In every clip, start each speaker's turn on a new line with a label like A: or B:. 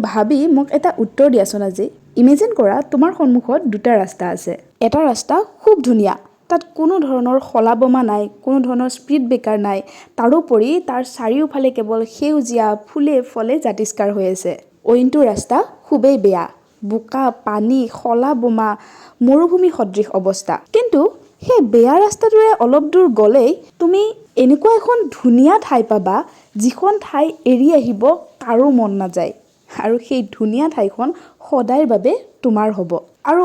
A: ভাবি মোক এটা উত্তৰ দিয়াচোন আজি। ইমেজিন কৰা তোমাৰ সন্মুখত দুটা ৰাস্তা আছে। এটা ৰাস্তা খুব ধুনীয়া, তাত কোনো ধৰণৰ খলা বমা নাই, কোনো ধৰণৰ স্পীড ব্ৰেকাৰ নাই, তাৰোপৰি তাৰ চাৰিওফালে কেৱল সেউজীয়া ফুলে ফলে জাতিষ্কাৰ হৈ আছে। অইনটো ৰাস্তা খুবেই বেয়া, বোকা, পানী, খলা বমা, মৰুভূমি সদৃশ অৱস্থা। কিন্তু সেই বেয়া ৰাস্তাটোৰে অলপ দূৰ গ'লেই তুমি এনেকুৱা এখন ধুনীয়া ঠাই পাবা, যিখন ঠাই এৰি আহিব কাৰো মন নাযায়। আৰু সেই ধুনীয়া ঠাইখন সদায়ৰ বাবে তোমাৰ হ'ব। আৰু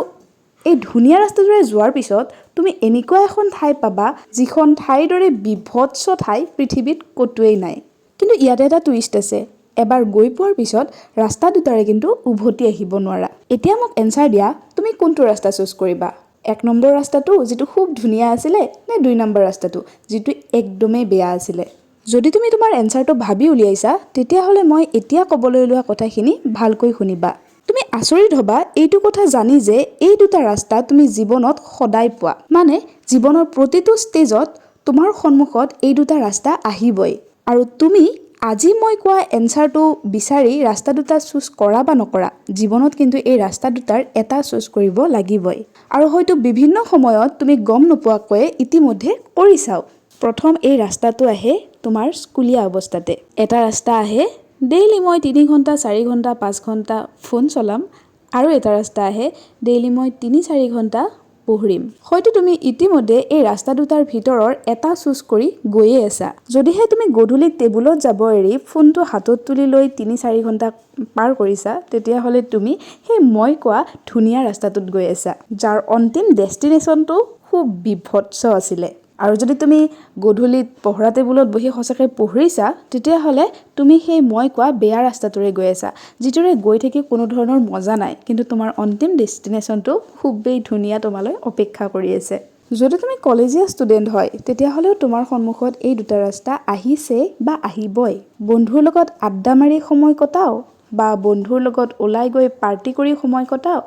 A: এই ধুনীয়া ৰাস্তাটোৰে যোৱাৰ পিছত তুমি এনেকুৱা এখন ঠাই পাবা, যিখন ঠাইৰ দৰে বিভৎস ঠাই পৃথিৱীত ক'তোৱেই নাই। কিন্তু ইয়াতে এটা টুইষ্ট আছে, এবাৰ গৈ পোৱাৰ পিছত ৰাস্তা দুটাৰে কিন্তু উভতি আহিব নোৱাৰা। এতিয়া মোক এনচাৰ দিয়া, তুমি কোনটো ৰাস্তা চুজ কৰিবা? 1 নম্বৰ ৰাস্তাটো যিটো খুব ধুনীয়া আছিলে, নে 2 নম্বৰ ৰাস্তাটো যিটো একদমেই বেয়া আছিলে? যদি তুমি তোমাৰ এনচাৰটো ভাবি উলিয়াইছা, তেতিয়াহ'লে মই এতিয়া ক'বলৈ লোৱা কথাখিনি ভালকৈ শুনিবা। তুমি আচৰিত হ'বা এইটো কথা জানি যে এই দুটা ৰাস্তা তুমি জীৱনত সদায় পোৱা। মানে জীৱনৰ প্ৰতিটো ষ্টেজত তোমাৰ সন্মুখত এই দুটা ৰাস্তা আহিবই। আৰু তুমি আজি মই কোৱা এনচাৰটো বিচাৰি ৰাস্তা দুটা চুজ কৰা বা নকৰা, জীৱনত কিন্তু এই ৰাস্তা দুটাৰ এটা চুজ কৰিব লাগিবই। আৰু হয়তো বিভিন্ন সময়ত তুমি গম নোপোৱাকৈ ইতিমধ্যে কৰিছাও। প্ৰথম এই ৰাস্তাটো আহে তোমাৰ স্কুলীয়া অৱস্থাতে। এটা ৰাস্তা আহে ডেইলি মই 3 ঘণ্টা 4 ঘণ্টা 5 ঘণ্টা ফোন চলাম, আৰু এটা ৰাস্তা আহে ডেইলি মই 3-4 ঘণ্টা পঢ়িম। হয়তো তুমি ইতিমধ্যে এই ৰাস্তা দুটাৰ ভিতৰৰ এটা চুজ কৰি গৈয়ে আছা। যদিহে তুমি গধূলি টেবুলত যাব এৰি ফোনটো হাতত তুলি লৈ 3-4 ঘণ্টা পাৰ কৰিছা, তেতিয়াহ'লে তুমি সেই মই কোৱা ধুনীয়া ৰাস্তাটোত গৈ আছা, যাৰ অন্তিম ডেষ্টিনেশ্যনটো খুব বিভৎস আছিলে। আৰু যদি তুমি গধূলিত পঢ়া টেবুলত বহি সঁচাকৈ পঢ়িছা, তেতিয়াহ'লে তুমি সেই মই কোৱা বেয়া ৰাস্তাটোৰে গৈ আছা, যিটোৰে গৈ থাকি কোনো ধৰণৰ মজা নাই, কিন্তু তোমাৰ অন্তিম ডেষ্টিনেশ্যনটো খুবেই ধুনীয়া তোমালৈ অপেক্ষা কৰি আছে। যদি তুমি কলেজীয়া ষ্টুডেণ্ট হয়, তেতিয়াহ'লেও তোমাৰ সন্মুখত এই দুটা ৰাস্তা আহিছে বা আহিবই। বন্ধুৰ লগত আড্ডা মাৰি সময় কটাও, বা বন্ধুৰ লগত ওলাই গৈ পাৰ্টি কৰি সময় কটাও,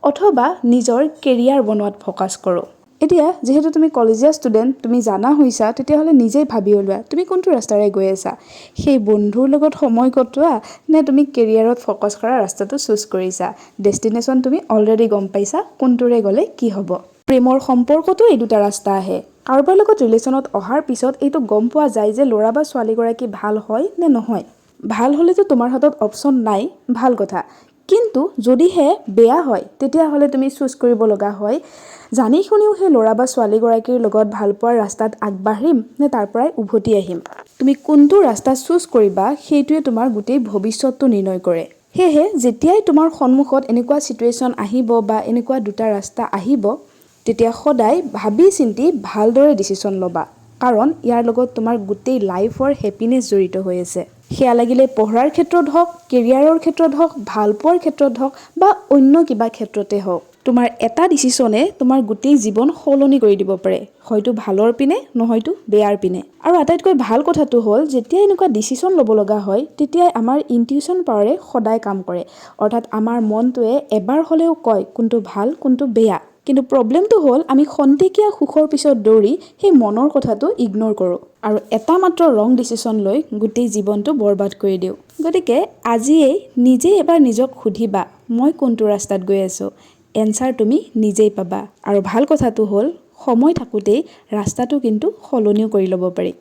A: অথবা নিজৰ কেৰিয়াৰ বনোৱাত ফ'কাছ কৰোঁ। এতিয়া যিহেতু তুমি কলেজীয়া ষ্টুডেণ্ট, তুমি জানা হৈছা, তেতিয়াহ'লে নিজেই ভাবি ওলোৱা তুমি কোনটো ৰাস্তাৰে গৈ আছা। সেই বন্ধুৰ লগত সময় কটোৱা নে তুমি কেৰিয়াৰত ফ'কাছ কৰা ৰাস্তাটো চুজ কৰিছা? ডেষ্টিনেশ্যন তুমি অলৰেডি গম পাইছা, কোনটোৰে গ'লে কি হ'ব। প্ৰেমৰ সম্পৰ্কতো এই দুটা ৰাস্তা আহে। কাৰোবাৰ লগত ৰিলেশ্যনত অহাৰ পিছত এইটো গম পোৱা যায় যে ল'ৰা বা ছোৱালীগৰাকী ভাল হয় নে নহয়। ভাল হ'লেতো তোমাৰ হাতত অপশ্যন নাই, ভাল কথা। কিন্তু যদিহে বেয়া হয়, তেতিয়াহ'লে তুমি চুজ কৰিব লগা হয়, জানি শুনিও সেই ল'ৰা বা ছোৱালীগৰাকীৰ লগত ভাল পোৱাৰ ৰাস্তাত আগবাঢ়িম নে তাৰ পৰাই উভতি আহিম। তুমি কোনটো ৰাস্তা চুজ কৰিবা, সেইটোৱে তোমাৰ গোটেই ভৱিষ্যতটো নিৰ্ণয় কৰে। সেয়েহে যেতিয়াই তোমাৰ সন্মুখত এনেকুৱা ছিটুৱেশ্যন আহিব বা এনেকুৱা দুটা ৰাস্তা আহিব, তেতিয়া সদায় ভাবি চিন্তি ভালদৰে ডিচিশ্যন ল'বা। কাৰণ ইয়াৰ লগত তোমাৰ গোটেই লাইফৰ হেপিনেছ জড়িত হৈ আছে। সেয়া লাগিলে পঢ়াৰ ক্ষেত্ৰত হওক, কেৰিয়াৰৰ ক্ষেত্ৰত হওক, ভালপোৱাৰ ক্ষেত্ৰত হওক, বা অন্য কিবা ক্ষেত্ৰতে হওক। তোমাৰ এটা ডিচিশ্যনে তোমাৰ গোটেই জীৱন সলনি কৰি দিব পাৰে, হয়তো ভালৰ পিনে নহয়তো বেয়াৰ পিনে। আৰু আটাইতকৈ ভাল কথাটো হ'ল, যেতিয়া এনেকুৱা ডিচিশ্যন ল'ব লগা হয়, তেতিয়াই আমাৰ ইনটিউশ্যন পাৱাৰে সদায় কাম কৰে। অৰ্থাৎ আমাৰ মনটোৱে এবাৰ হ'লেও কয় কোনটো ভাল কোনটো বেয়া। কিন্তু প্ৰব্লেমটো হ'ল, আমি খন্তেকীয়া সুখৰ পিছত দৌৰি সেই মনৰ কথাটো ইগন'ৰ কৰোঁ, আৰু এটা মাত্ৰ ৰং ডিচিশ্যন লৈ গোটেই জীৱনটো বৰবাদ কৰি দিওঁ। গতিকে আজিয়েই নিজেই এবাৰ নিজক সুধিবা, মই কোনটো ৰাস্তাত গৈ আছোঁ। এনচাৰ তুমি নিজেই পাবা। আৰু ভাল কথাটো হ'ল, সময় থাকোঁতেই ৰাস্তাটো কিন্তু সলনিও কৰি ল'ব পাৰি।